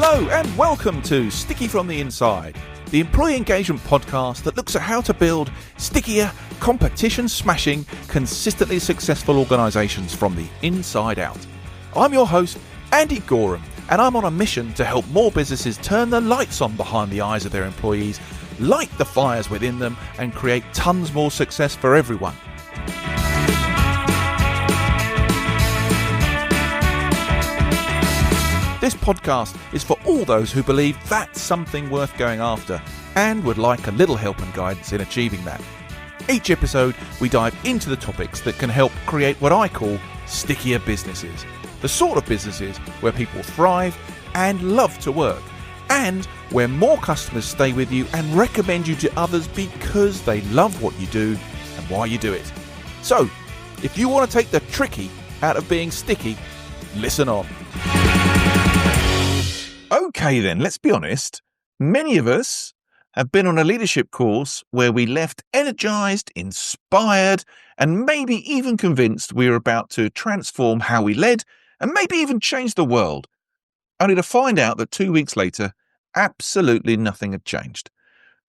Hello and welcome to Sticky from the Inside, the employee engagement podcast that looks at how to build stickier, competition-smashing, consistently successful organisations from the inside out. I'm your host, Andy Goram, and I'm on a mission to help more businesses turn the lights on behind the eyes of their employees, light the fires within them, and create tons more success for everyone. This podcast is for all those who believe that's something worth going after and would like a little help and guidance in achieving that. Each episode, we dive into the topics that can help create what I call stickier businesses. The sort of businesses where people thrive and love to work, and where more customers stay with you and recommend you to others because they love what you do and why you do it. So, if you want to take the tricky out of being sticky, listen on. Okay then, let's be honest. Many of us have been on a leadership course where we left energized, inspired, and maybe even convinced we were about to transform how we led and maybe even change the world, only to find out that 2 weeks later, absolutely nothing had changed.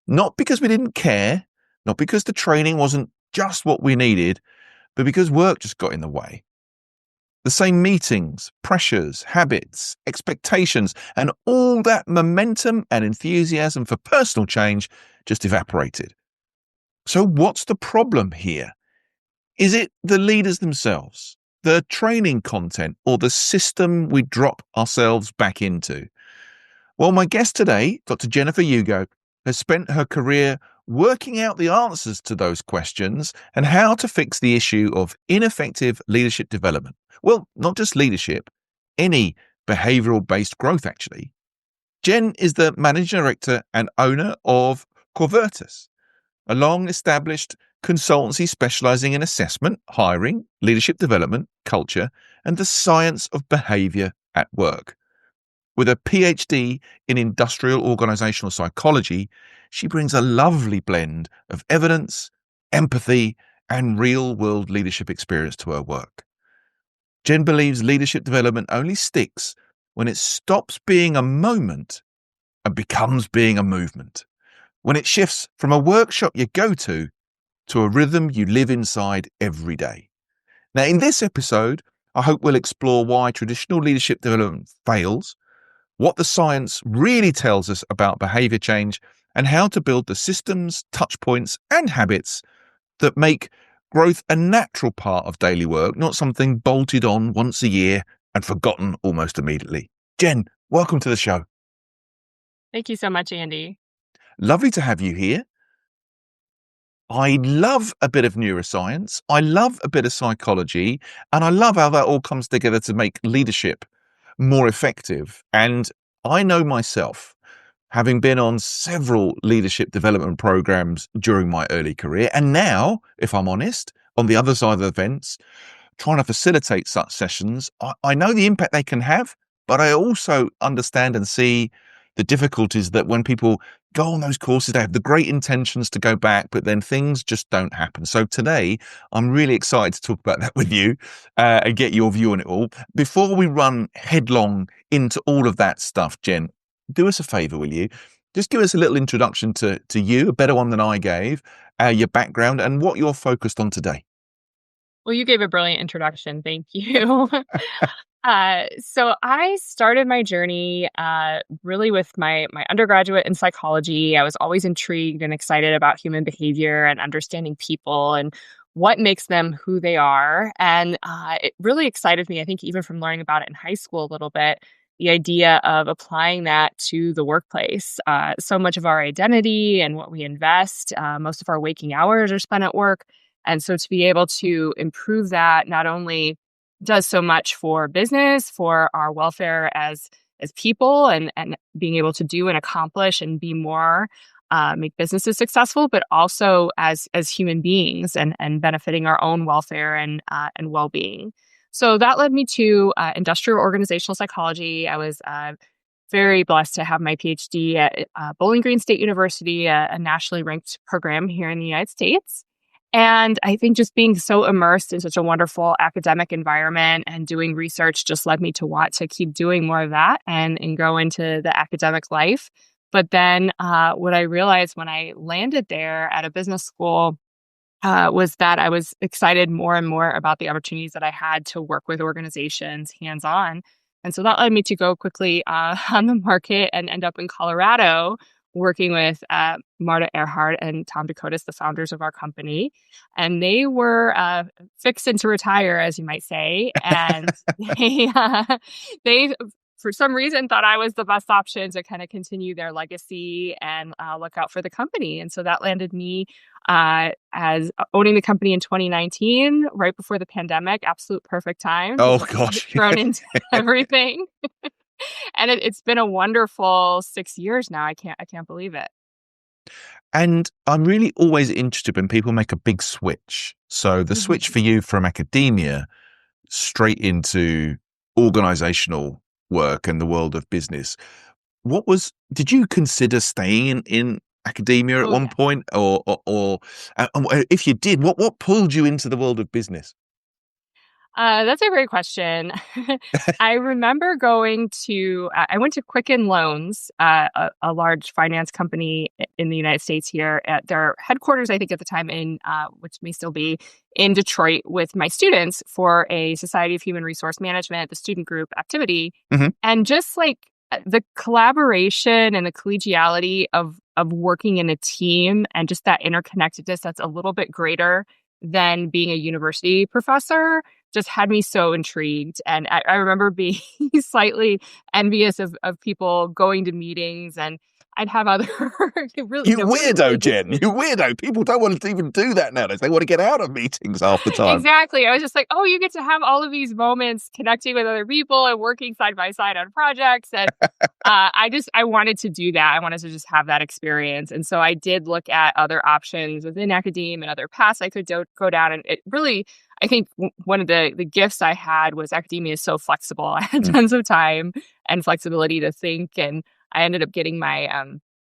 Not because we didn't care, not because the training wasn't just what we needed, but because work just got in the way. The same meetings, pressures, habits, expectations, and all that momentum and enthusiasm for personal change just evaporated. So what's the problem here? Is it the leaders themselves, the training content, or the system we drop ourselves back into? Well, my guest today, Dr. Jenn Yugo, has spent her career working out the answers to those questions and how to fix the issue of ineffective leadership development. Well, not just leadership, any behavioural-based growth, actually. Jenn is the managing director and owner of Corvirtus, a long-established consultancy specialising in assessment, hiring, leadership development, culture, and the science of behaviour at work. With a PhD in industrial organisational psychology, she brings a lovely blend of evidence, empathy, and real-world leadership experience to her work. Jenn believes leadership development only sticks when it stops being a moment and becomes being a movement. When it shifts from a workshop you go to a rhythm you live inside every day. Now, in this episode, I hope we'll explore why traditional leadership development fails, what the science really tells us about behaviour change, and how to build the systems, touch points, and habits that make growth a natural part of daily work, not something bolted on once a year and forgotten almost immediately. Jenn, welcome to the show. Thank you so much, Andy. Lovely to have you here. I love a bit of neuroscience, I love a bit of psychology, and I love how that all comes together to make leadership more effective. And I know myself, having been on several leadership development programs during my early career, and now, if I'm honest, on the other side of the fence, trying to facilitate such sessions, I know the impact they can have, but I also understand and see the difficulties that when people go on those courses, they have the great intentions to go back, but then things just don't happen. So today, I'm really excited to talk about that with you and get your view on it all. Before we run headlong into all of that stuff, Jenn, do us a favour, will you? Just give us a little introduction to you, a better one than I gave, your background, and what you're focused on today. Well, you gave a brilliant introduction. Thank you. So I started my journey really with my undergraduate in psychology. I was always intrigued and excited about human behavior and understanding people and what makes them who they are. And it really excited me, I think, even from learning about it in high school a little bit, the idea of applying that to the workplace. So much of our identity and what we invest, most of our waking hours are spent at work. And so to be able to improve that not only does so much for business, for our welfare as people, and being able to do and accomplish and be more, make businesses successful, but also as human beings and benefiting our own welfare and well-being. So that led me to industrial organizational psychology. I was very blessed to have my PhD at Bowling Green State University, a nationally ranked program here in the United States. And I think just being so immersed in such a wonderful academic environment and doing research just led me to want to keep doing more of that and go into the academic life. But then what I realized when I landed there at a business school was that I was excited more and more about the opportunities that I had to work with organizations hands on. And so that led me to go quickly on the market and end up in Colorado working with Marta Earhart and Tom Dakotas, the founders of our company. And they were fixing to retire, as you might say. And they for some reason, thought I was the best option to kind of continue their legacy and look out for the company. And so that landed me as owning the company in 2019, right before the pandemic. Absolute perfect time to Oh just get gosh. thrown into everything. And it's been a wonderful 6 years now. I can't believe it. And I'm really always interested when people make a big switch. So the switch for you from academia straight into organizational work and the world of business. Did you consider staying in academia at Oh, one yeah. point or if you did, what pulled you into the world of business? That's a great question. I remember I went to Quicken Loans, a large finance company in the United States here at their headquarters, I think at the time which may still be in Detroit with my students for a Society of Human Resource Management, the student group activity. Mhm. And just like the collaboration and the collegiality of working in a team and just that interconnectedness that's a little bit greater than being a university professor just had me so intrigued. And I remember being slightly envious of people going to meetings, and I'd have other really, You really, really weirdo, good Jen. You weirdo. People don't want to even do that nowadays. They want to get out of meetings half the time. Exactly. I was just like, oh, you get to have all of these moments connecting with other people and working side by side on projects. And I wanted to do that. I wanted to just have that experience. And so I did look at other options within academia and other paths I could go down. And it really, I think one of the gifts I had was academia is so flexible. I had Mm. tons of time and flexibility to think. And I ended up getting my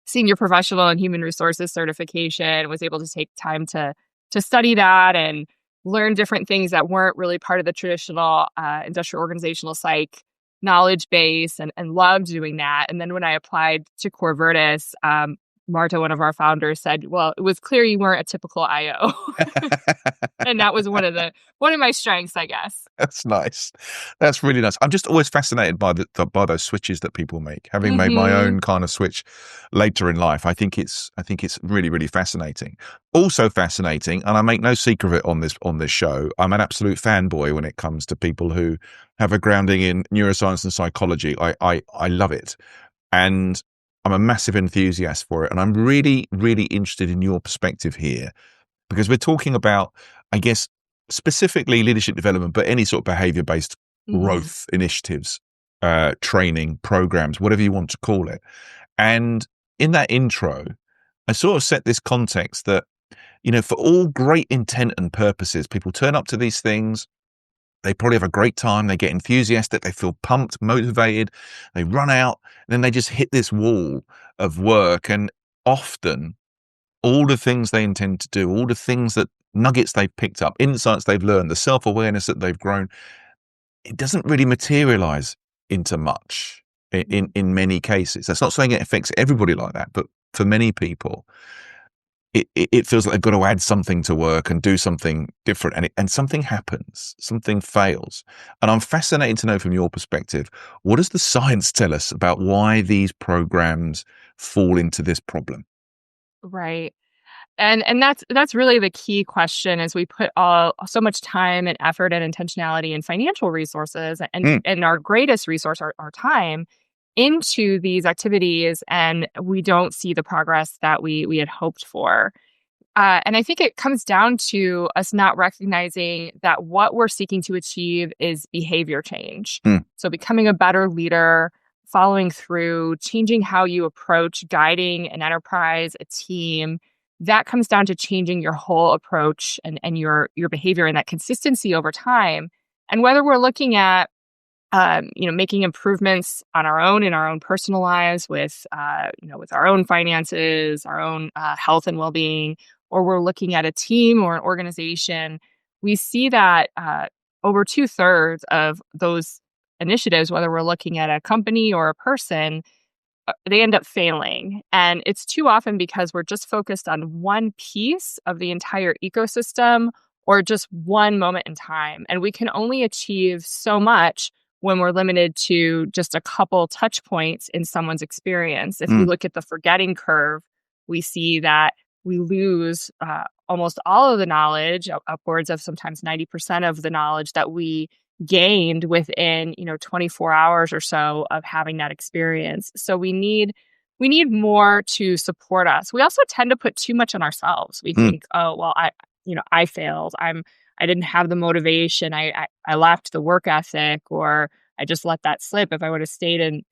senior professional in human resources certification, was able to take time to study that and learn different things that weren't really part of the traditional industrial organizational psych knowledge base, and loved doing that. And then when I applied to Corvirtus, Marta, one of our founders, said, well, it was clear you weren't a typical IO. And that was one of my strengths, I guess. That's nice. That's really nice. I'm just always fascinated by by those switches that people make. Having made my Mm-hmm. own kind of switch later in life, I think it's really, really fascinating. Also fascinating, and I make no secret of it on this show. I'm an absolute fanboy when it comes to people who have a grounding in neuroscience and psychology. I love it, and I'm a massive enthusiast for it. And I'm really, really interested in your perspective here, because we're talking about, I guess, specifically leadership development, but any sort of behavior-based Mm-hmm. growth initiatives, training programs, whatever you want to call it. And in that intro, I sort of set this context that, for all great intent and purposes, people turn up to these things. They probably have a great time. They get enthusiastic. They feel pumped, motivated. They run out, and then they just hit this wall of work. And often all the things they intend to do, all the things that nuggets they've picked up, insights they've learned, the self-awareness that they've grown, it doesn't really materialize into much in many cases. That's not saying it affects everybody like that, but for many people, it feels like they've got to add something to work and do something different, and something happens, something fails. And I'm fascinated to know from your perspective, what does the science tell us about why these programs fall into this problem? Right. And that's really the key question as we put so much time and effort and intentionality and financial resources Mm, and our greatest resource, our time, into these activities, and we don't see the progress that we had hoped for. And I think it comes down to us not recognizing that what we're seeking to achieve is behavior change. mm. So becoming a better leader, following through, changing how you approach guiding an enterprise, a team. That comes down to changing your whole approach and your behavior and that consistency over time. And whether we're looking at making improvements on our own in our own personal lives with our own finances, our own health and well-being, or we're looking at a team or an organization, we see that over 2/3 of those initiatives, whether we're looking at a company or a person, they end up failing. And it's too often because we're just focused on one piece of the entire ecosystem or just one moment in time. And we can only achieve so much when we're limited to just a couple touch points in someone's experience. If we Mm. look at the forgetting curve, we see that we lose almost all of the knowledge, upwards of sometimes 90% of the knowledge that we gained within 24 hours or so of having that experience. So we need more to support us. We also tend to put too much on ourselves. We Mm. think, oh well, I failed, I didn't have the motivation, I lacked the work ethic, or I just let that slip. If I would have stayed an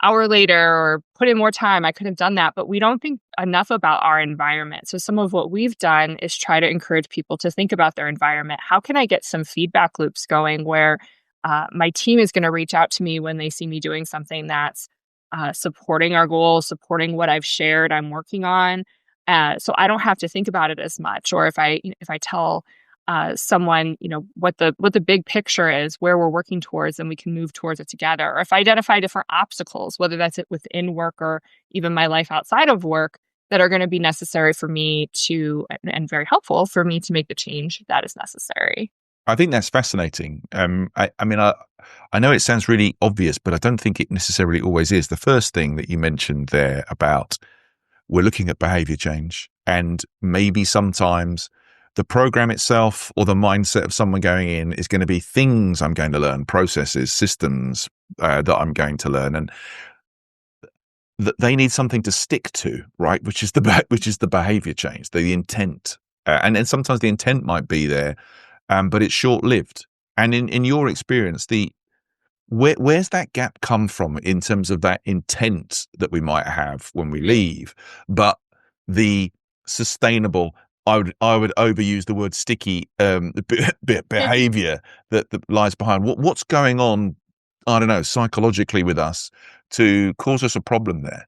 hour later or put in more time, I could have done that. But we don't think enough about our environment. So some of what we've done is try to encourage people to think about their environment. How can I get some feedback loops going where my team is going to reach out to me when they see me doing something that's supporting our goals, supporting what I've shared I'm working on, so I don't have to think about it as much. Or if I tell someone, what the big picture is, where we're working towards, and we can move towards it together. Or if I identify different obstacles, whether that's it within work or even my life outside of work, that are going to be necessary for me to, and very helpful for me to make the change that is necessary. I think that's fascinating. I mean, I know it sounds really obvious, but I don't think it necessarily always is. The first thing that you mentioned there about we're looking at behavior change, and maybe sometimes the program itself or the mindset of someone going in is going to be things I'm going to learn, processes, systems that I'm going to learn, and that they need something to stick to, right? Which is the behavior change, the intent, and then sometimes the intent might be there, but it's short lived. And in your experience, where's that gap come from in terms of that intent that we might have when we leave, but the sustainable, I would overuse the word sticky behavior that lies behind. What's going on? I don't know, psychologically with us to cause us a problem there.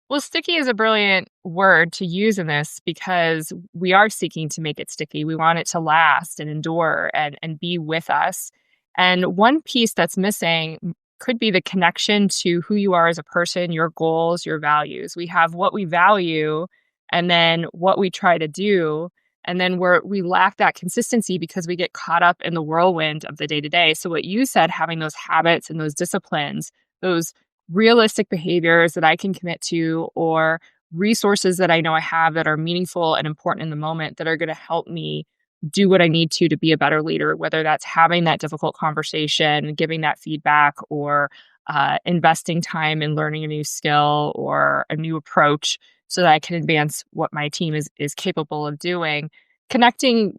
Well, sticky is a brilliant word to use in this because we are seeking to make it sticky. We want it to last and endure and be with us. And one piece that's missing could be the connection to who you are as a person, your goals, your values. We have what we value and then what we try to do. And then we lack that consistency because we get caught up in the whirlwind of the day to day. So, what you said, having those habits and those disciplines, those realistic behaviors that I can commit to, or resources that I know I have that are meaningful and important in the moment that are going to help me do what I need to be a better leader, whether that's having that difficult conversation, giving that feedback, or investing time in learning a new skill or a new approach so that I can advance what my team is capable of doing. Connecting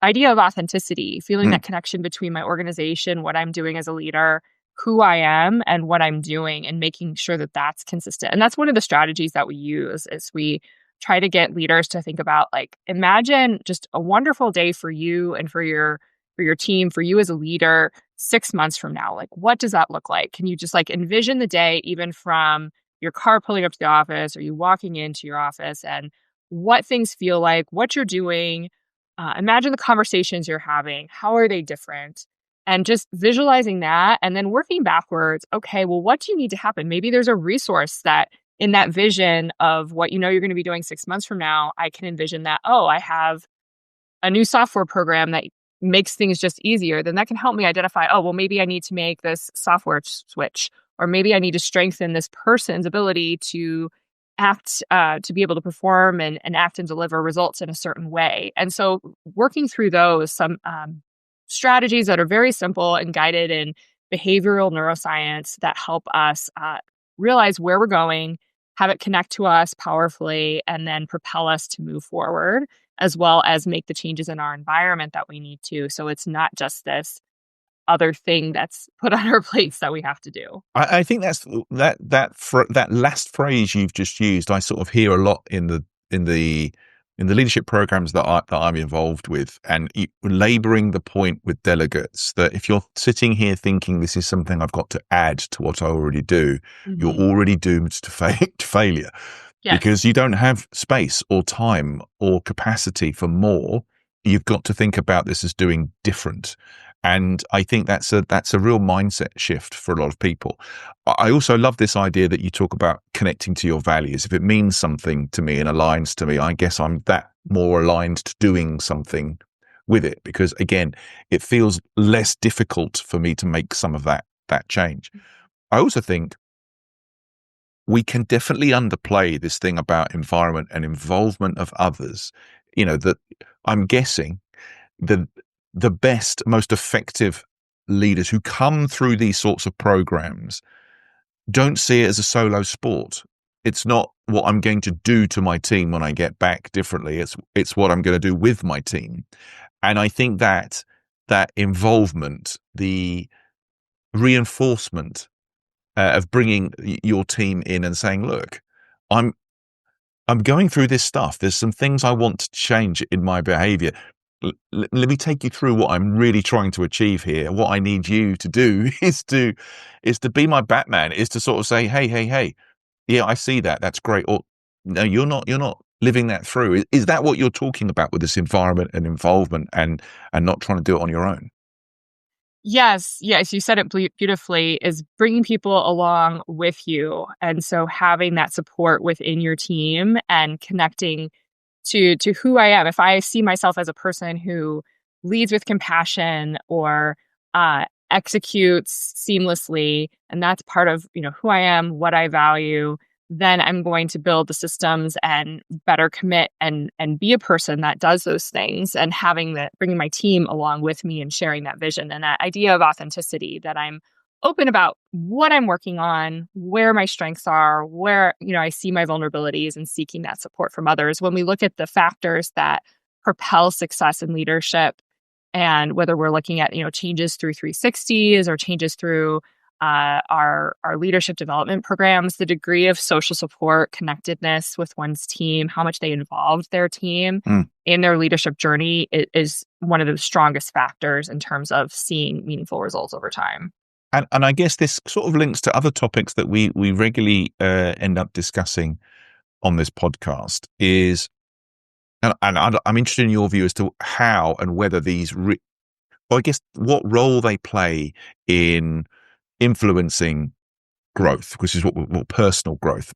idea of authenticity, feeling Mm. that connection between my organization, what I'm doing as a leader, who I am and what I'm doing, and making sure that that's consistent. And that's one of the strategies that we use is we try to get leaders to think about, like, imagine just a wonderful day for you and for your team, for you as a leader 6 months from now. Like, what does that look like? Can you just like envision the day even from your car pulling up to the office or you walking into your office, and what things feel like, what you're doing? Imagine the conversations you're having. How are they different? And just visualizing that and then working backwards. Okay, well, what do you need to happen? Maybe there's a resource that in that vision of what you're going to be doing 6 months from now, I can envision that, oh, I have a new software program that makes things just easier. Then that can help me identify, oh, well, maybe I need to make this software switch, or maybe I need to strengthen this person's ability to act, to be able to perform and act and deliver results in a certain way. And so working through those, some strategies that are very simple and guided in behavioral neuroscience that help us realize where we're going, have it connect to us powerfully, and then propel us to move forward, as well as make the changes in our environment that we need to. So it's not just this other thing that's put on our plates that we have to do. I think that's that last phrase you've just used. I sort of hear a lot in the in the leadership programs that I'm involved with, and laboring the point with delegates that if you're sitting here thinking this is something I've got to add to what I already do, you're Mhm. already doomed to failure, because Yes. you don't have space or time or capacity for more. You've got to think about this as doing different. And I think that's a real mindset shift for a lot of people. I also love this idea that you talk about connecting to your values. If it means something to me and aligns to me, I guess I'm that more aligned to doing something with it, because again, it feels less difficult for me to make some of that change. I also think we can definitely underplay this thing about environment and involvement of others. That I'm guessing the best, most effective leaders who come through these sorts of programs don't see it as a solo sport. It's not what I'm going to do to my team when I get back differently. It's what I'm going to do with my team. And I think that involvement, the reinforcement of bringing your team in and saying, look, I'm I'm going through this stuff. There's some things I want to change in my behavior. Let me take you through what I'm really trying to achieve here. What I need you to do is to be my Batman, is to sort of say, hey, yeah, I see that. That's great. Or no, you're not living that through. Is that what you're talking about with this environment and involvement, and not trying to do it on your own? Yes, yes, you said it beautifully, is bringing people along with you, and so having that support within your team and connecting to who I am. If I see myself as a person who leads with compassion or executes seamlessly, and that's part of who I am, what I value, then I'm going to build the systems and better commit and be a person that does those things, and having that, bringing my team along with me and sharing that vision and that idea of authenticity, that I'm open about what I'm working on, where my strengths are, where I see my vulnerabilities, and seeking that support from others. When we look at the factors that propel success in leadership, and whether we're looking at changes through 360s or changes through our leadership development programs, the degree of social support, connectedness with one's team, how much they involved their team Mm. in their leadership journey is one of the strongest factors in terms of seeing meaningful results over time. And I guess this sort of links to other topics that we regularly end up discussing on this podcast. I'm interested in your view as to how and whether well, I guess what role they play in influencing growth, which is what personal growth,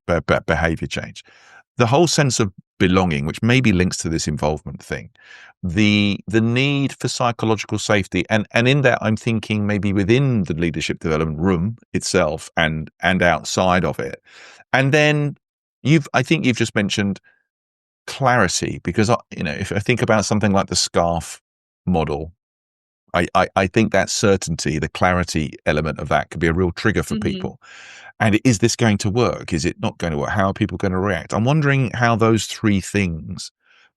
behavior change, the whole sense of belonging, which maybe links to this involvement thing, the need for psychological safety, and in that I'm thinking maybe within the leadership development room itself and outside of it. And then I think you've just mentioned clarity, because if I think about something like the scarf model, I think that certainty, the clarity element of that could be a real trigger for Mhm. people. And is this going to work? Is it not going to work? How are people going to react? I'm wondering how those three things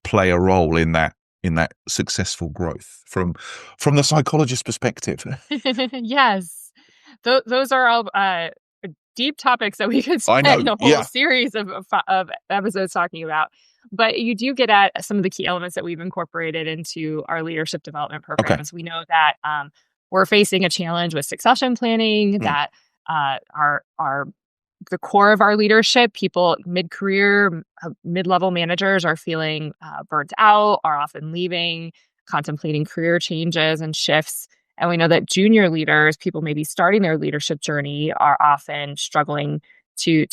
play a role in that successful growth from the psychologist perspective. Yes. Those are all deep topics that we could I spend know. a whole Yeah. series of episodes talking about. But you do get at some of the key elements that we've incorporated into our leadership development Okay. programs. We know that we're facing a challenge with succession planning, Mm, that our the core of our leadership, people mid-career, mid-level managers are feeling burnt out, are often leaving, contemplating career changes and shifts. And we know that junior leaders, people maybe starting their leadership journey, are often struggling to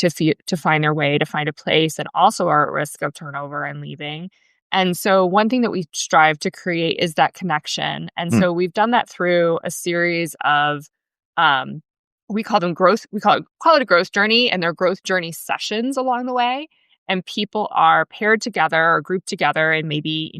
find their way, to find a place, and also are at risk of turnover and leaving. And so, one thing that we strive to create is that connection. And mm, so, we've done that through a series of um, we call them growth. We call it a growth journey, and they're growth journey sessions along the way. And people are paired together or grouped together in maybe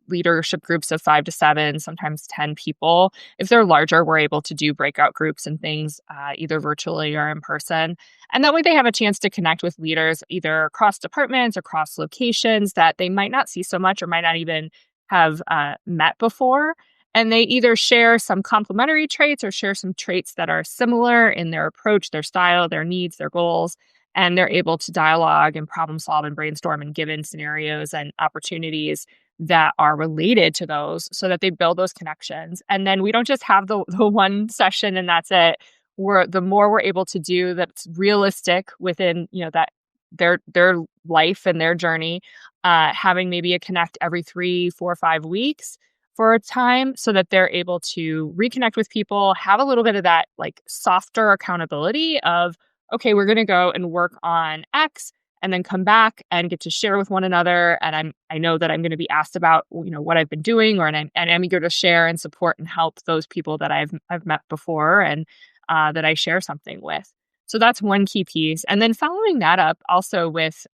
leadership groups of 5 to 7, sometimes 10 people. If they're larger, we're able to do breakout groups and things, either virtually or in person. And that way they have a chance to connect with leaders either across departments, across locations that they might not see so much or might not even have met before. And they either share some complementary traits or share some traits that are similar in their approach, their style, their needs, their goals. and they're able to dialogue and problem solve and brainstorm and given scenarios and opportunities that are related to those so that they build those connections. And then we don't just have the one session and that's it. The more we're able to do that's realistic within, that their life and their journey, having maybe a connect every 3, 4, 5 weeks for a time so that they're able to reconnect with people, have a little bit of that like softer accountability of, okay, we're going to go and work on X and then come back and get to share with one another. And I know that I'm going to be asked about, what I've been doing, and I'm eager to share and support and help those people that I've met before and that I share something with. So that's one key piece. And then following that up also with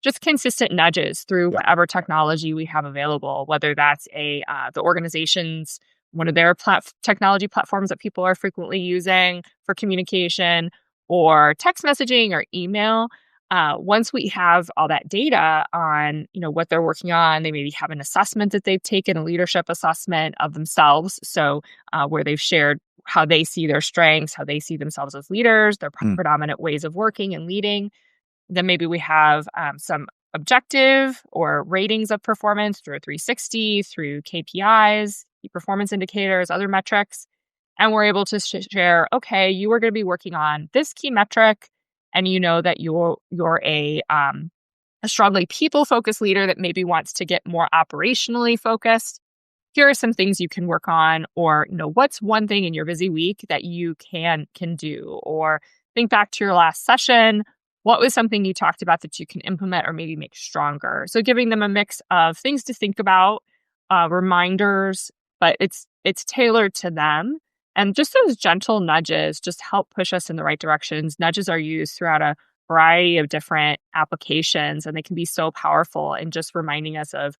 just consistent nudges through whatever technology we have available, whether that's the organization's one of their technology platforms that people are frequently using for communication, or text messaging or email. Once we have all that data on, what they're working on, they maybe have an assessment that they've taken, a leadership assessment of themselves. So where they've shared how they see their strengths, how they see themselves as leaders, their predominant ways of working and leading. Then maybe we have some objective or ratings of performance through a 360, through KPIs, key performance indicators, other metrics. And we're able to share, okay, you are going to be working on this key metric, and you know that you're a strongly people-focused leader that maybe wants to get more operationally focused. Here are some things you can work on, or what's one thing in your busy week that you can do, or think back to your last session. What was something you talked about that you can implement or maybe make stronger? So giving them a mix of things to think about, reminders, but it's tailored to them. And just those gentle nudges just help push us in the right directions. Nudges are used throughout a variety of different applications, and they can be so powerful in just reminding us of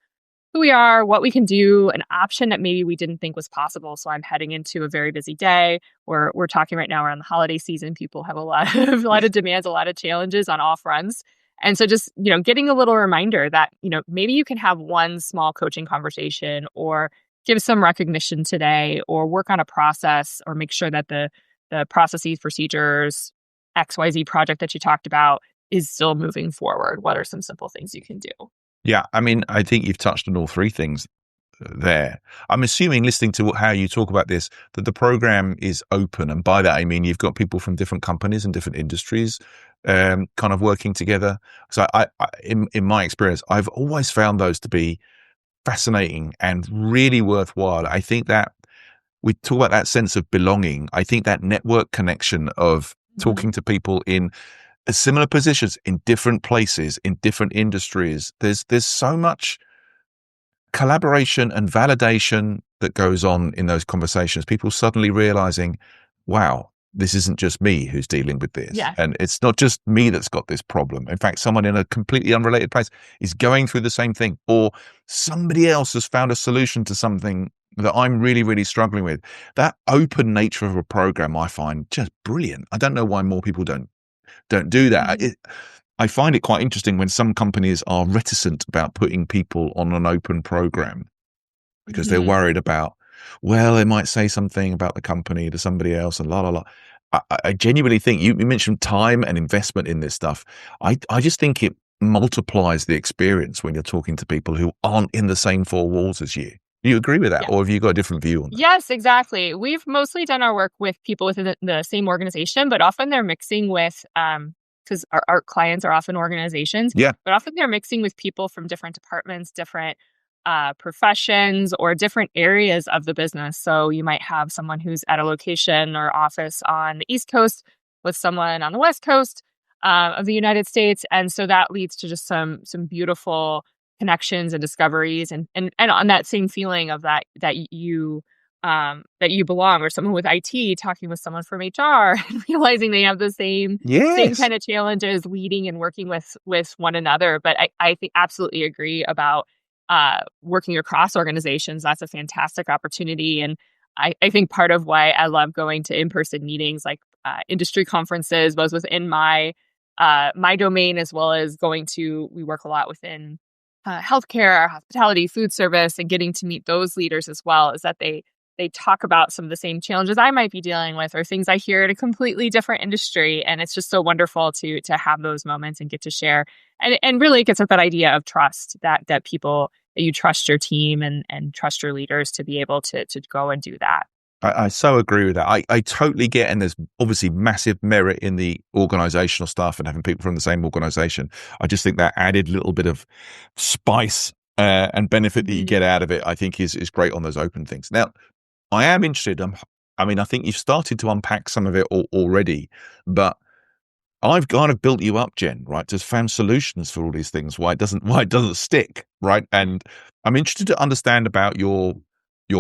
who we are, what we can do, an option that maybe we didn't think was possible. So I'm heading into a very busy day. We're talking right now around the holiday season. People have a lot of demands, a lot of challenges on all fronts. And so just, getting a little reminder that, maybe you can have one small coaching conversation, or give some recognition today, or work on a process, or make sure that the processes, procedures, XYZ project that you talked about is still moving forward. What are some simple things you can do? Yeah, I mean, I think you've touched on all three things there. I'm assuming, listening to how you talk about this, that the program is open. And by that, I mean, you've got people from different companies and different industries kind of working together. So in my experience, I've always found those to be fascinating and really worthwhile. I think that we talk about that sense of belonging. I think that network connection of talking to people in similar positions, in different places, in different industries. There's so much collaboration and validation that goes on in those conversations. People suddenly realizing, wow, this isn't just me who's dealing with this. Yeah. And it's not just me that's got this problem. In fact, someone in a completely unrelated place is going through the same thing, or somebody else has found a solution to something that I'm really, really struggling with. That open nature of a program, I find just brilliant. I don't know why more people don't do that. I find it quite interesting when some companies are reticent about putting people on an open program because they're worried about, well, they might say something about the company to somebody else and la, la, la. I genuinely think you mentioned time and investment in this stuff. I just think it multiplies the experience when you're talking to people who aren't in the same four walls as you. Do you agree with that? Yeah. Or have you got a different view on that? Yes, exactly. We've mostly done our work with people within the same organization, but often they're mixing with, because our clients are often organizations, Yeah. but often they're mixing with people from different departments, different professions, or different areas of the business. So you might have someone who's at a location or office on the East Coast with someone on the West Coast of the United States. And so that leads to just some beautiful connections and discoveries, and on that same feeling of that you belong, or someone with IT talking with someone from HR and realizing they have the same kind of challenges leading and working with one another. But I think absolutely agree about working across organizations. That's a fantastic opportunity. And I think part of why I love going to in-person meetings, like industry conferences, both within my domain, as well as we work a lot within healthcare, hospitality, food service, and getting to meet those leaders as well, is that they they talk about some of the same challenges I might be dealing with, or things I hear in a completely different industry. And it's just so wonderful to have those moments and get to share. And really it gets at that idea of trust, that people, that you trust your team and trust your leaders to be able to go and do that. I so agree with that. I totally get, and there's obviously massive merit in the organizational stuff and having people from the same organization. I just think that added little bit of spice and benefit that you get out of it, I think is great on those open things. Now, I am interested. I mean, I think you've started to unpack some of it already, but I've kind of built you up, Jen, right? Just found solutions for all these things. Why it doesn't stick, right? And I'm interested to understand about your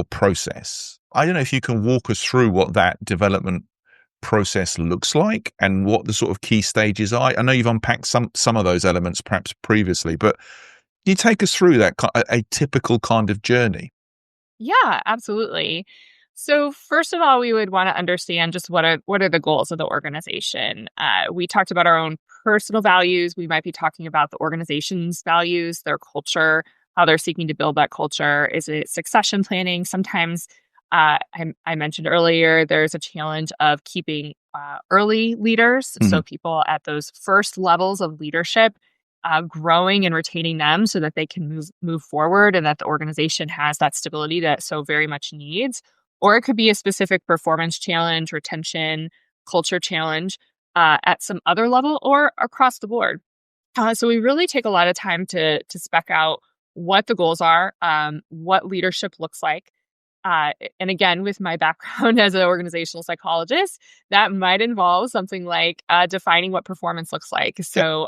process. I don't know if you can walk us through what that development process looks like and what the sort of key stages are. I know you've unpacked some of those elements perhaps previously, but can you take us through that a typical kind of journey? Yeah, absolutely. So first of all, we would want to understand just what are the goals of the organization. We talked about our own personal values. We might be talking about the organization's values, their culture, how they're seeking to build that culture. Is it succession planning? Sometimes I mentioned earlier, there's a challenge of keeping early leaders, so people at those first levels of leadership, growing and retaining them so that they can move forward and that the organization has that stability that so very much needs. Or it could be a specific performance challenge, retention, culture challenge at some other level or across the board. So we really take a lot of time to spec out what the goals are, what leadership looks like. And again, with my background as an organizational psychologist, that might involve something like defining what performance looks like. So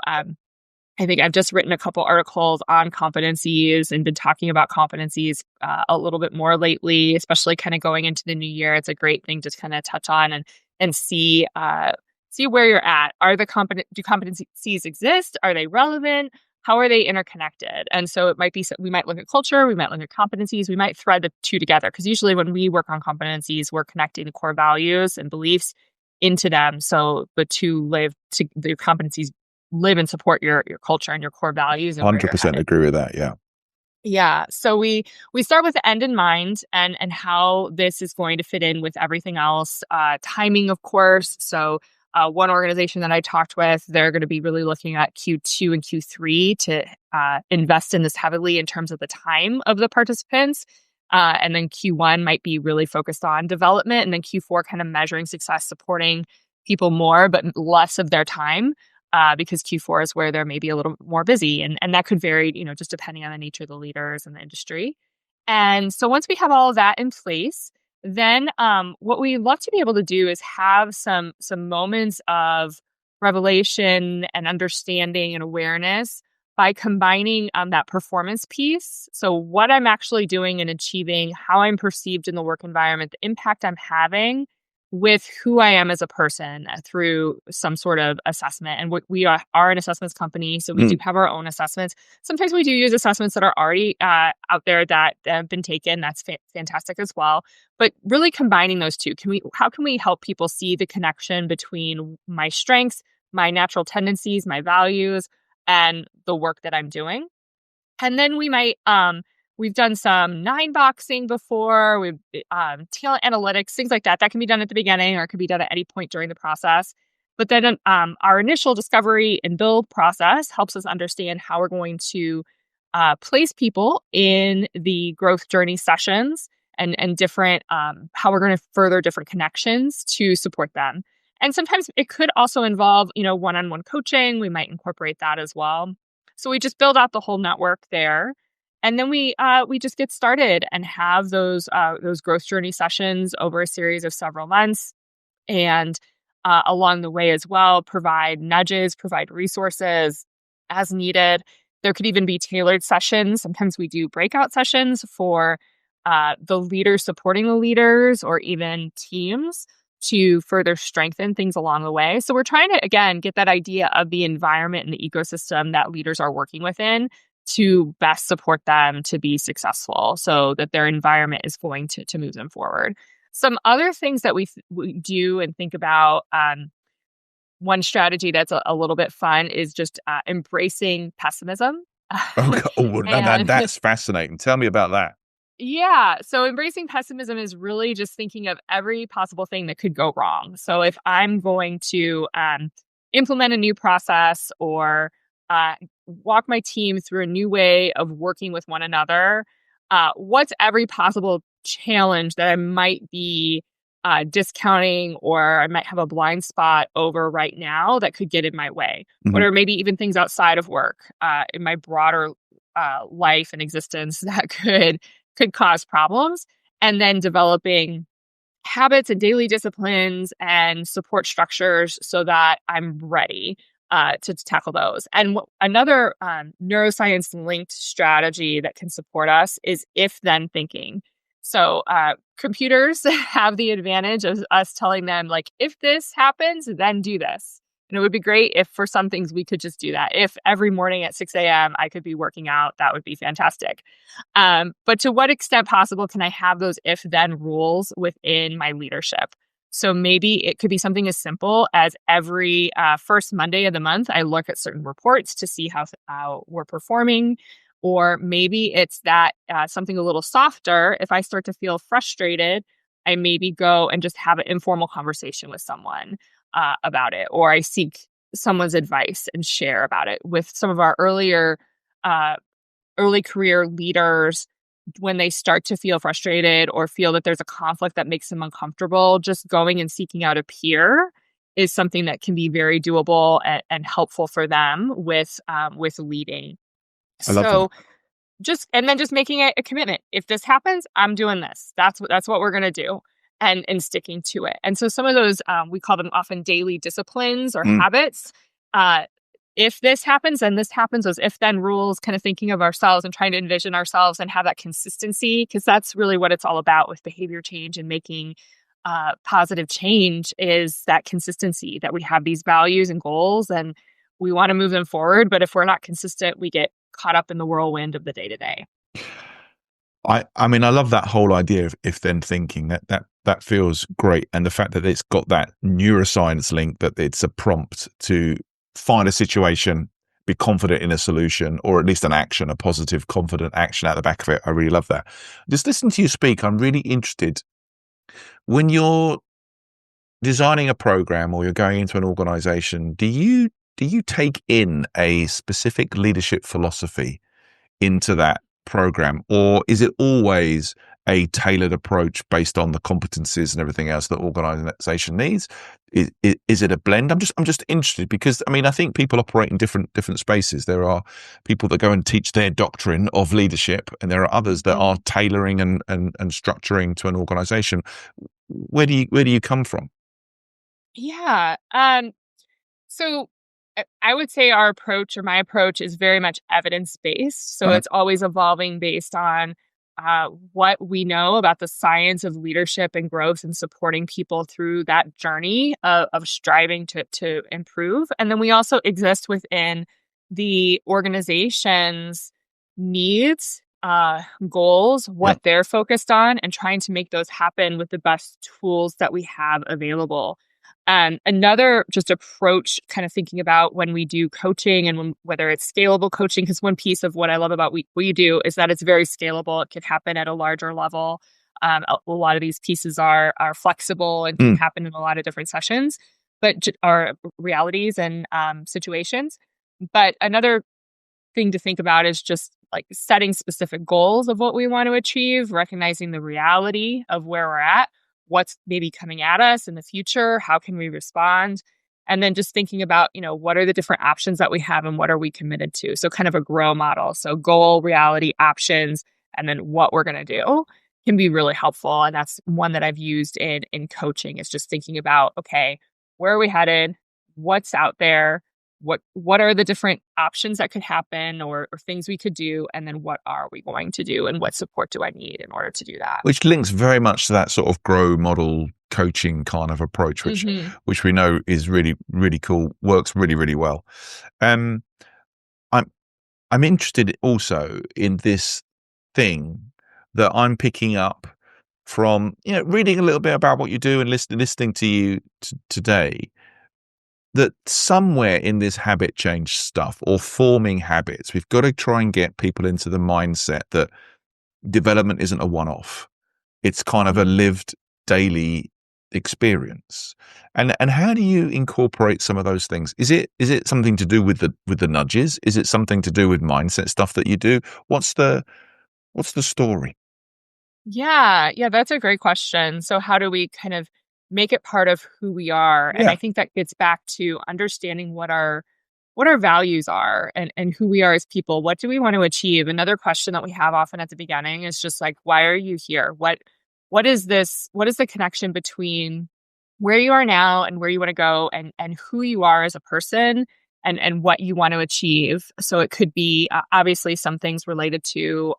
I think I've just written a couple articles on competencies and been talking about competencies a little bit more lately, especially kind of going into the new year. It's a great thing to kind of touch on and see where you're at. Do competencies exist? Are they relevant? How are they interconnected? And so it might be, we might look at culture, we might look at competencies, we might thread the two together. Because usually when we work on competencies, we're connecting the core values and beliefs into them. So the competencies live and support your culture and your core values. And 100% agree with that. Yeah. Yeah. So we start with the end in mind and how this is going to fit in with everything else. Timing, of course. So one organization that I talked with, they're going to be really looking at Q2 and Q3 to invest in this heavily in terms of the time of the participants. And then Q1 might be really focused on development. And then Q4 kind of measuring success, supporting people more, but less of their time. Because Q4 is where they're maybe a little more busy. And that could vary, just depending on the nature of the leaders and the industry. And so once we have all of that in place, then what we love to be able to do is have some moments of revelation and understanding and awareness by combining that performance piece. So what I'm actually doing and achieving, how I'm perceived in the work environment, the impact I'm having with who I am as a person through some sort of assessment. And we are an assessments company, so we do have our own assessments. Sometimes we do use assessments that are already out there that have been taken. That's fantastic as well. But really combining those two, how can we help people see the connection between my strengths, my natural tendencies, my values, and the work that I'm doing? And then we might we've done some 9-boxing before, we've talent analytics, things like that. That can be done at the beginning or it could be done at any point during the process. But then our initial discovery and build process helps us understand how we're going to place people in the growth journey sessions and different, how we're going to further different connections to support them. And sometimes it could also involve, one-on-one coaching. We might incorporate that as well. So we just build out the whole network there. And then we just get started and have those growth journey sessions over a series of several months, and along the way as well, provide nudges, provide resources as needed. There could even be tailored sessions. Sometimes we do breakout sessions for the leaders supporting the leaders, or even teams to further strengthen things along the way. So we're trying to, again, get that idea of the environment and the ecosystem that leaders are working within to best support them to be successful so that their environment is going to move them forward. Some other things that we do and think about, one strategy that's a little bit fun is just embracing pessimism. Okay. Oh, And that's fascinating. Tell me about that. Yeah. So embracing pessimism is really just thinking of every possible thing that could go wrong. So if I'm going to implement a new process or uh, walk my team through a new way of working with one another, what's every possible challenge that I might be discounting or I might have a blind spot over right now that could get in my way? What Mhm. are maybe even things outside of work in my broader life and existence that could cause problems, and then developing habits and daily disciplines and support structures so that I'm ready to tackle those. And another neuroscience linked strategy that can support us is if then thinking. So, computers have the advantage of us telling them, like, if this happens, then do this. And it would be great if for some things we could just do that. If every morning at 6 a.m. I could be working out, that would be fantastic. But to what extent possible can I have those if then rules within my leadership? So maybe it could be something as simple as every first Monday of the month, I look at certain reports to see how we're performing. Or maybe it's that something a little softer. If I start to feel frustrated, I maybe go and just have an informal conversation with someone about it, or I seek someone's advice and share about it with some of our uh, early career leaders. When they start to feel frustrated or feel that there's a conflict that makes them uncomfortable, just going and seeking out a peer is something that can be very doable and helpful for them with leading. I love that. So just making it a commitment. If this happens, I'm doing this. That's what we're gonna do, and sticking to it. And so some of those we call them often daily disciplines or Mm. habits. Uh, if this happens, then this happens. Those if then rules, kind of thinking of ourselves and trying to envision ourselves and have that consistency, because that's really what it's all about with behavior change and making positive change is that consistency that we have these values and goals and we want to move them forward. But if we're not consistent, we get caught up in the whirlwind of the day to day. I mean, I love that whole idea of if then thinking. That feels great, and the fact that it's got that neuroscience link, that it's a prompt to find a situation, be confident in a solution, or at least an action, a positive, confident action at the back of it. I really love that. Just listening to you speak, I'm really interested when you're designing a program or you're going into an organization. Do you take in a specific leadership philosophy into that program, or is it always a tailored approach based on the competencies and everything else that organization needs? Is it a blend? I'm just interested because I mean I think people operate in different spaces. There are people that go and teach their doctrine of leadership, and there are others that are tailoring and structuring to an organization. Where do you come from? Yeah. So I would say our approach or my approach is very much evidence based. So Uh-huh. it's always evolving based on what we know about the science of leadership and growth and supporting people through that journey of striving to improve. And then we also exist within the organization's needs, goals, Yeah. what they're focused on, and trying to make those happen with the best tools that we have available. Another just approach, kind of thinking about when we do coaching and whether it's scalable coaching, because one piece of what I love about what you do is that it's very scalable. It could happen at a larger level. A lot of these pieces are flexible and can Mm. happen in a lot of different sessions, but are realities and situations. But another thing to think about is just like setting specific goals of what we want to achieve, recognizing the reality of where we're at, what's maybe coming at us in the future, how can we respond? And then just thinking about, what are the different options that we have and what are we committed to? So kind of a grow model. So goal, reality, options, and then what we're going to do can be really helpful. And that's one that I've used in coaching is just thinking about, okay, where are we headed? What's out there? What are the different options that could happen or things we could do, and then what are we going to do and what support do I need in order to do that? Which links very much to that sort of grow model coaching kind of approach, which Hmm. which we know is really, really cool, works really, really well. Um, I'm I'm interested also in this thing that I'm picking up from reading a little bit about what you do and listening to you today. That somewhere in this habit change stuff or forming habits, we've got to try and get people into the mindset that development isn't a one-off. It's kind of a lived daily experience. And how do you incorporate some of those things? Is it something to do with the nudges? Is it something to do with mindset stuff that you do? What's the story? Yeah, that's a great question. So how do we kind of make it part of who we are? And Yeah. I think that gets back to understanding what our values are and who we are as people. What do we want to achieve? Another question that we have often at the beginning is just like, why are you here? What is this? What is the connection between where you are now and where you want to go and who you are as a person and what you want to achieve? So it could be obviously some things related to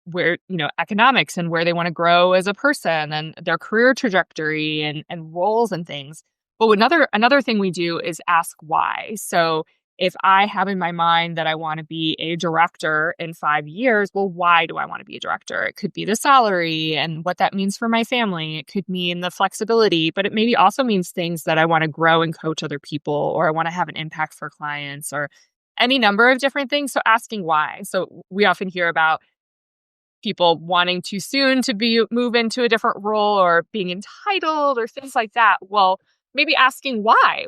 where economics and where they want to grow as a person and their career trajectory and roles and things. But another thing we do is ask why. So if I have in my mind that I want to be a director in 5 years, well, why do I want to be a director? It could be the salary and what that means for my family. It could mean the flexibility, but it maybe also means things that I want to grow and coach other people, or I want to have an impact for clients, or any number of different things. So asking why. So we often hear about people wanting too soon to move into a different role or being entitled or things like that. Well, maybe asking why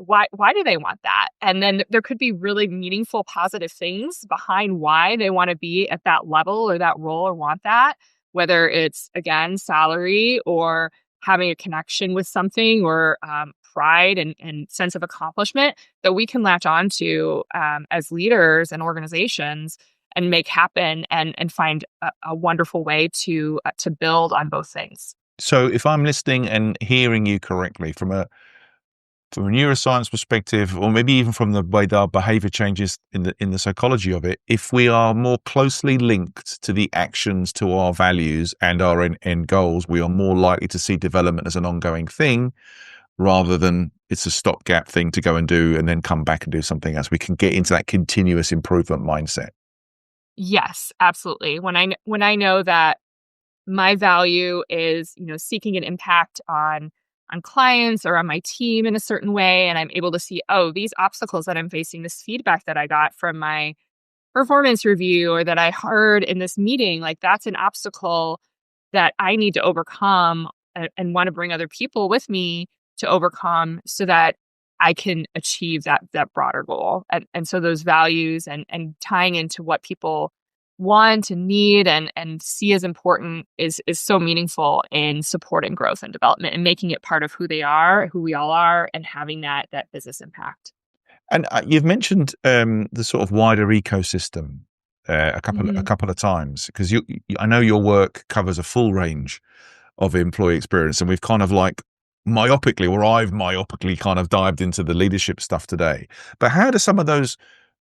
do they want that? And then there could be really meaningful positive things behind why they want to be at that level or that role or want that, whether it's again salary or having a connection with something, or pride and sense of accomplishment that we can latch onto as leaders and organizations and make happen and find a wonderful way to build on both things. So if I'm listening and hearing you correctly from a neuroscience perspective, or maybe even from the way that our behavior changes in the psychology of it, if we are more closely linked to the actions, to our values and our end goals, we are more likely to see development as an ongoing thing rather than it's a stopgap thing to go and do and then come back and do something else. We can get into that continuous improvement mindset. Yes, absolutely. When I know that my value is, seeking an impact on clients or on my team in a certain way, and I'm able to see, oh, these obstacles that I'm facing, this feedback that I got from my performance review or that I heard in this meeting, like that's an obstacle that I need to overcome and want to bring other people with me to overcome so that I can achieve that broader goal. And so those values and tying into what people want and need and see as important is so meaningful in supporting growth and development and making it part of who they are, who we all are, and having that business impact. And you've mentioned the sort of wider ecosystem a Hmm. couple of times, because I know your work covers a full range of employee experience, and we've kind of like I've myopically kind of dived into the leadership stuff today. But how do some of those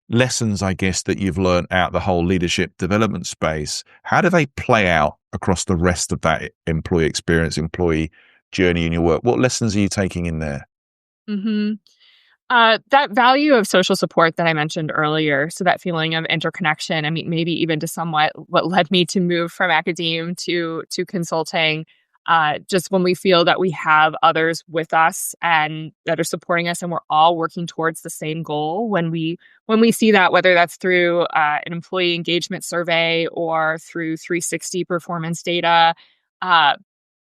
lessons, I guess, that you've learned out the whole leadership development space, how do they play out across the rest of that employee experience, employee journey in your work? What lessons are you taking in there? Hmm. That value of social support that I mentioned earlier, so that feeling of interconnection, I mean, maybe even to somewhat what led me to move from academe to consulting, just when we feel that we have others with us and that are supporting us and we're all working towards the same goal, when we see that, whether that's through an employee engagement survey or through 360 performance data, uh,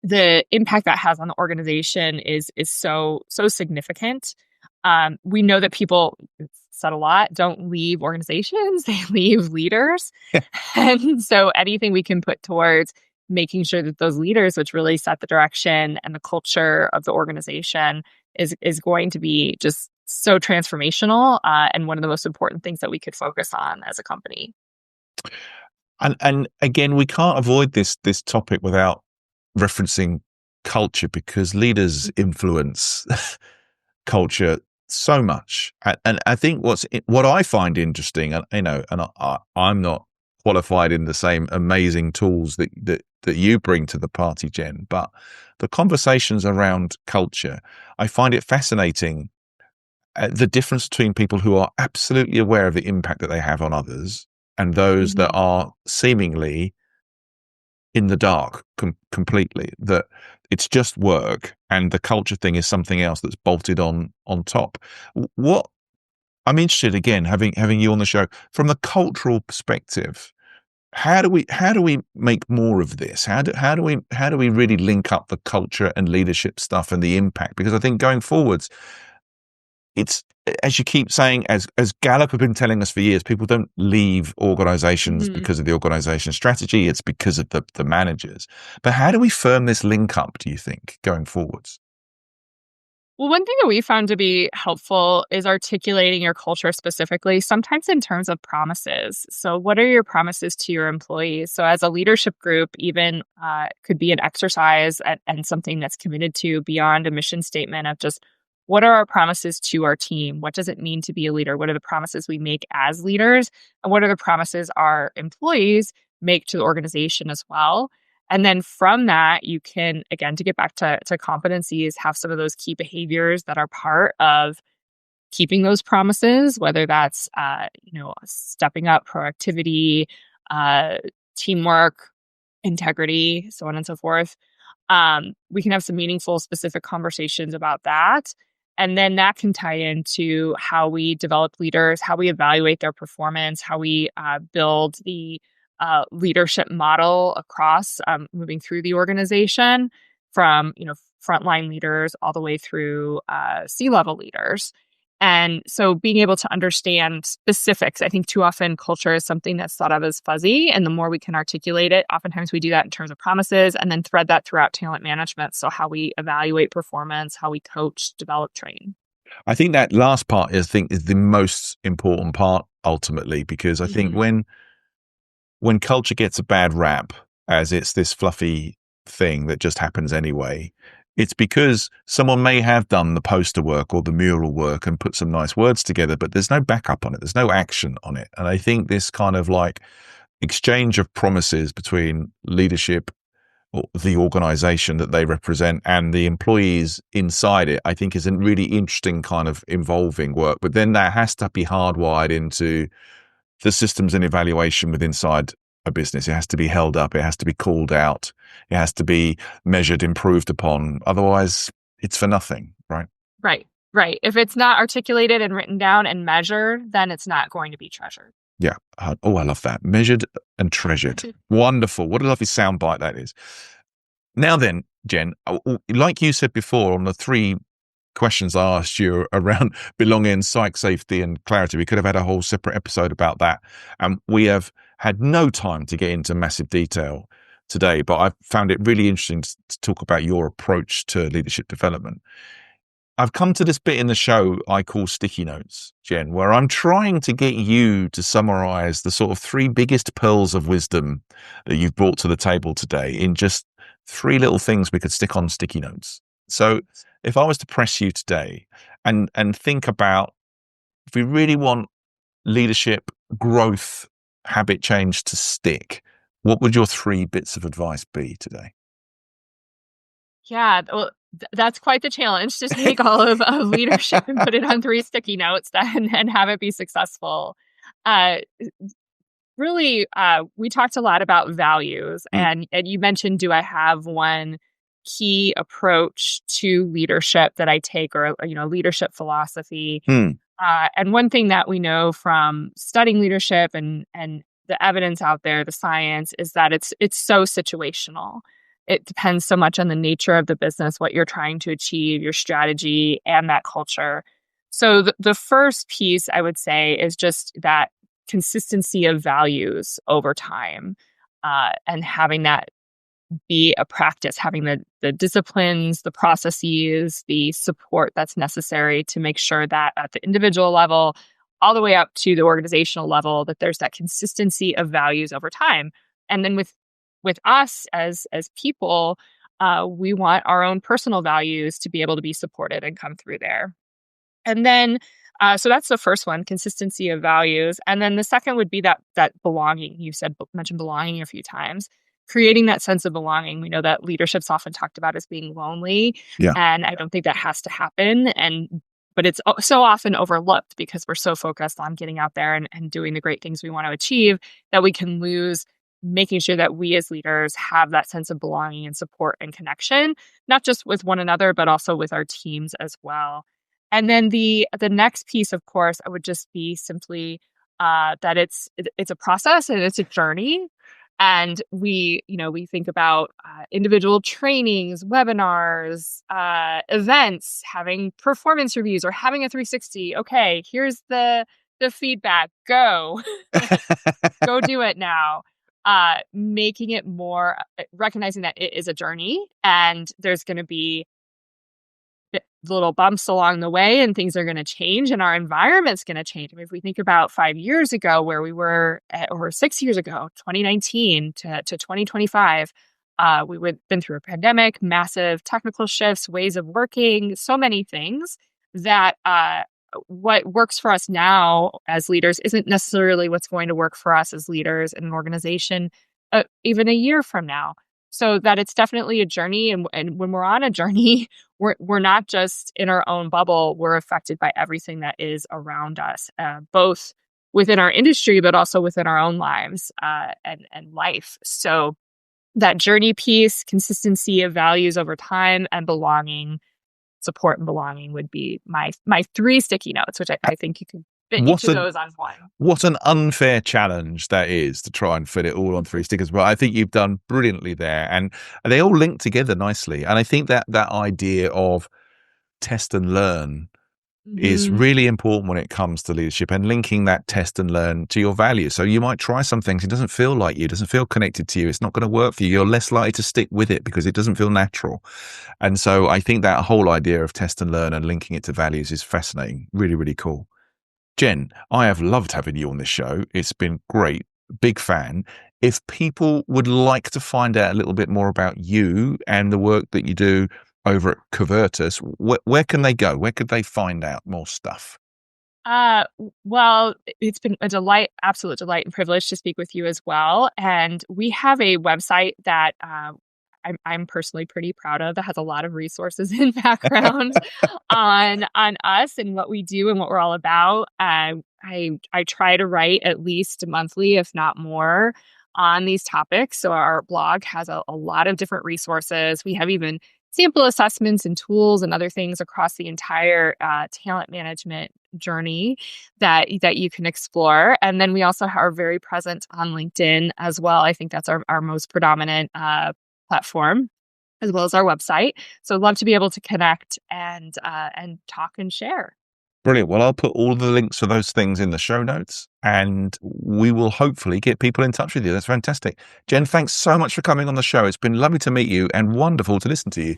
the impact that has on the organization is so significant. We know that people, it's said a lot, don't leave organizations, they leave leaders. And so anything we can put towards making sure that those leaders, which really set the direction and the culture of the organization, is going to be just so transformational, and one of the most important things that we could focus on as a company. And again, we can't avoid this topic without referencing culture, because leaders influence culture so much. And I think what I find interesting, and I'm not qualified in the same amazing tools that you bring to the party, Jen, but the conversations around culture, I find it fascinating, the difference between people who are absolutely aware of the impact that they have on others and those that Mhm. are seemingly in the dark completely, that it's just work and the culture thing is something else that's bolted on top. What I'm interested, again, having you on the show, from the cultural perspective, how do we make more of this? How do we really link up the culture and leadership stuff and the impact? Because I think going forwards, it's, as you keep saying, as Gallup have been telling us for years, people don't leave organizations Mhm. because of the organization strategy. It's because of the managers. But how do we firm this link up, do you think, going forwards? Well, one thing that we found to be helpful is articulating your culture specifically, sometimes in terms of promises. So, what are your promises to your employees? So, as a leadership group, even could be an exercise and something that's committed to beyond a mission statement of just what are our promises to our team? What does it mean to be a leader? What are the promises we make as leaders? And what are the promises our employees make to the organization as well? And then from that, you can, again, to get back to competencies, have some of those key behaviors that are part of keeping those promises, whether that's, stepping up, proactivity, uh, teamwork, integrity, so on and so forth. We can have some meaningful, specific conversations about that. And then that can tie into how we develop leaders, how we evaluate their performance, how we build the leadership model across moving through the organization from, frontline leaders all the way through C-level leaders. And so being able to understand specifics, I think too often culture is something that's thought of as fuzzy. And the more we can articulate it, oftentimes we do that in terms of promises and then thread that throughout talent management. So how we evaluate performance, how we coach, develop, train. I think that last part is the most important part ultimately, because I think Hmm. when culture gets a bad rap as it's this fluffy thing that just happens anyway, it's because someone may have done the poster work or the mural work and put some nice words together, but there's no backup on it. There's no action on it. And I think this kind of like exchange of promises between leadership or the organization that they represent and the employees inside it, I think is a really interesting kind of involving work. But then that has to be hardwired into the systems and evaluation with inside a business. It has to be held up. It has to be called out. It has to be measured, improved upon. Otherwise, it's for nothing, right? Right, right. If it's not articulated and written down and measured, then it's not going to be treasured. Yeah. Oh, I love that. Measured and treasured. Wonderful. What a lovely soundbite that is. Now then, Jen, like you said before on the three questions I asked you around belonging, psych safety, and clarity, we could have had a whole separate episode about that. And we have had no time to get into massive detail today, but I found it really interesting to talk about your approach to leadership development. I've come to this bit in the show I call sticky notes, Jen, where I'm trying to get you to summarize the sort of three biggest pearls of wisdom that you've brought to the table today in just three little things we could stick on sticky notes. So if I was to press you today and think about, if we really want leadership, growth, habit change to stick, what would your three bits of advice be today? Yeah, well, that's quite the challenge to take all of leadership and put it on three sticky notes and have it be successful. Uh, Really, we talked a lot about values, Mm. and you mentioned, do I have one key approach to leadership that I take, or leadership philosophy? Hmm. And one thing that we know from studying leadership and the evidence out there, the science, is that it's so situational. It depends so much on the nature of the business, what you're trying to achieve, your strategy, and that culture. So the first piece I would say is just that consistency of values over time, and having that be a practice, having the disciplines, the processes, the support that's necessary to make sure that at the individual level, all the way up to the organizational level, that there's that consistency of values over time. And then with us as people, we want our own personal values to be able to be supported and come through there. And then, so that's the first one, consistency of values. And then the second would be that belonging. You mentioned belonging a few times. Creating that sense of belonging. We know that leadership's often talked about as being lonely, Yeah. and I don't think that has to happen. But it's so often overlooked because we're so focused on getting out there and doing the great things we want to achieve that we can lose making sure that we as leaders have that sense of belonging and support and connection, not just with one another, but also with our teams as well. And then the next piece, of course, I would just be simply that it's a process and it's a journey. And we think about individual trainings, webinars, events, having performance reviews, or having a 360. Okay, here's the feedback. Go, go do it now. Making it more, recognizing that it is a journey, and there's going to be little bumps along the way, and things are going to change, and our environment's going to change. I mean, if we think about 5 years ago where we were or 6 years ago, 2019 to 2025, we've been through a pandemic, massive technical shifts, ways of working, so many things that what works for us now as leaders isn't necessarily what's going to work for us as leaders in an organization even a year from now. So that it's definitely a journey, and when we're on a journey, we're not just in our own bubble. We're affected by everything that is around us, both within our industry, but also within our own lives and life. So that journey piece, consistency of values over time, and belonging, support and belonging would be my 3 sticky notes, which I think you can fit each of those on one. What an unfair challenge that is to try and fit it all on 3 stickers. But I think you've done brilliantly there, and they all link together nicely. And I think that idea of test and learn is really important when it comes to leadership, and linking that test and learn to your values. So you might try some things, it doesn't feel like you, doesn't feel connected to you, it's not going to work for you, you're less likely to stick with it because it doesn't feel natural. And so I think that whole idea of test and learn and linking it to values is fascinating. Really, really cool. Jen, I have loved having you on this show. It's been great. Big fan. If people would like to find out a little bit more about you and the work that you do over at Corvirtus, where can they go? Where could they find out more stuff? Well, it's been a delight, absolute delight and privilege to speak with you as well. And we have a website that I'm personally pretty proud of, that has a lot of resources and background on us and what we do and what we're all about. I try to write at least monthly, if not more, on these topics. So our blog has a lot of different resources. We have even sample assessments and tools and other things across the entire talent management journey that you can explore. And then we also are very present on LinkedIn as well. I think that's our most predominant platform, as well as our website. So I'd love to be able to connect and talk and share. Brilliant. Well, I'll put all the links for those things in the show notes, and we will hopefully get people in touch with you. That's fantastic. Jen, thanks so much for coming on the show. It's been lovely to meet you and wonderful to listen to you.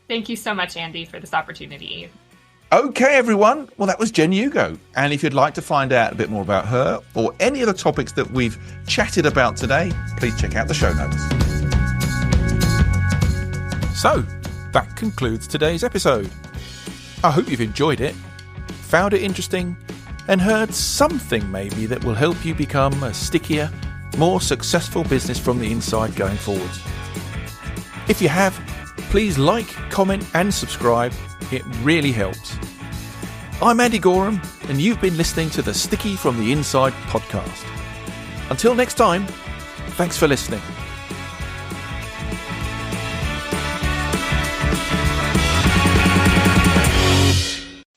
Thank you so much, Andy, for this opportunity. Okay, everyone. Well, that was Jenn Yugo. And if you'd like to find out a bit more about her or any of the topics that we've chatted about today, please check out the show notes. So, that concludes today's episode. I hope you've enjoyed it, found it interesting, and heard something maybe that will help you become a stickier, more successful business from the inside going forwards. If you have, please like, comment and subscribe. It really helps. I'm Andy Goram, and you've been listening to the Sticky from the Inside podcast. Until next time, thanks for listening.